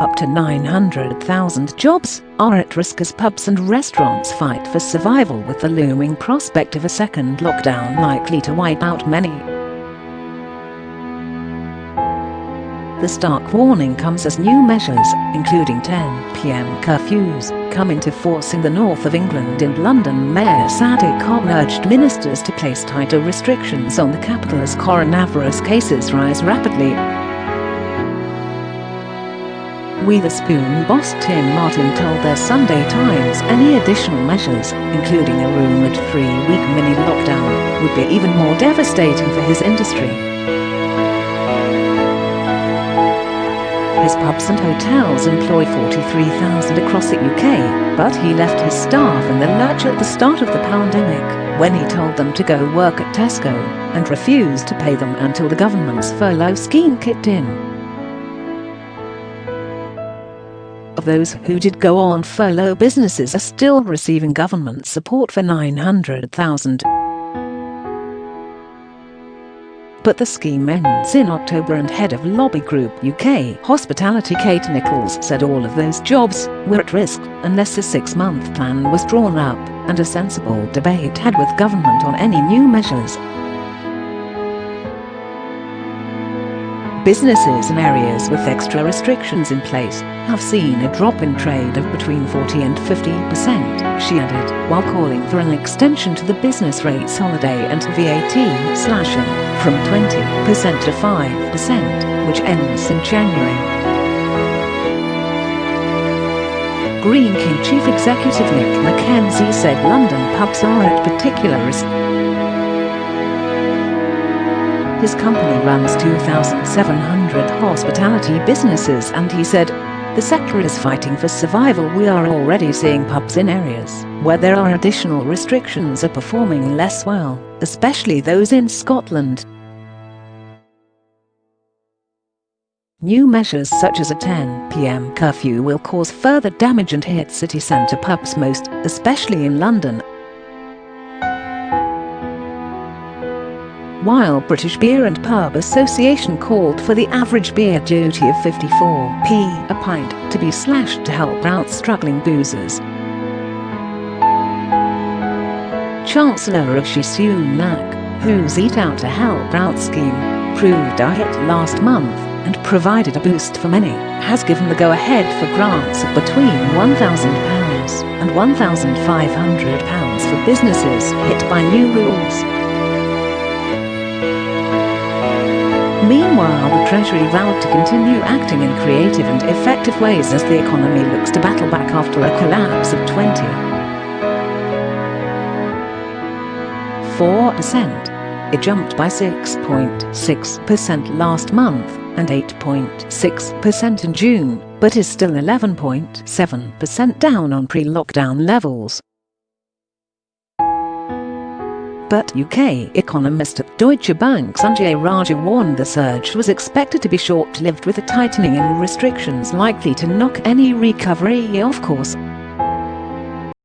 Up to 900,000 jobs are at risk as pubs and restaurants fight for survival, with the looming prospect of a second lockdown likely to wipe out many. The stark warning comes as new measures, including 10 p.m. curfews, come into force in the north of England. In London, Mayor Sadiq Khan urged ministers to place tighter restrictions on the capital as coronavirus cases rise rapidly. Wetherspoon boss Tim Martin told their Sunday Times any additional measures, including a rumoured 3-week mini-lockdown, would be even more devastating for his industry. His pubs and hotels employ 43,000 across the UK, but he left his staff in the lurch at the start of the pandemic, when he told them to go work at Tesco, and refused to pay them until the government's furlough scheme kicked in. Of those who did go on furlough, businesses are still receiving government support for 900,000. But the scheme ends in October, and head of lobby group UK Hospitality Kate Nicholls said all of those jobs were at risk unless a 6-month plan was drawn up and a sensible debate had with government on any new measures. Businesses in areas with extra restrictions in place have seen a drop in trade of between 40 and 50%, she added, while calling for an extension to the business rates holiday and VAT slashing from 20% to 5%, which ends in January. Green King Chief Executive Nick Mackenzie said London pubs are at particular risk. His company runs 2,700 hospitality businesses, and he said, "The sector is fighting for survival. We are already seeing pubs in areas where there are additional restrictions are performing less well, especially those in Scotland." New measures such as a 10 p.m. curfew will cause further damage and hit city centre pubs most, especially in London. While British Beer and Pub Association called for the average beer duty of 54p a pint to be slashed to help out struggling boozers. Chancellor Rishi Sunak, whose Eat Out to Help Out scheme proved a hit last month and provided a boost for many, has given the go-ahead for grants of between £1,000 and £1,500 for businesses hit by new rules. Meanwhile, the Treasury vowed to continue acting in creative and effective ways as the economy looks to battle back after a collapse of 24%. It jumped by 6.6% last month and 8.6% in June, but is still 11.7% down on pre-lockdown levels. But UK economist at Deutsche Bank Sanjay Raja warned the surge was expected to be short-lived, with a tightening in restrictions likely to knock any recovery off course.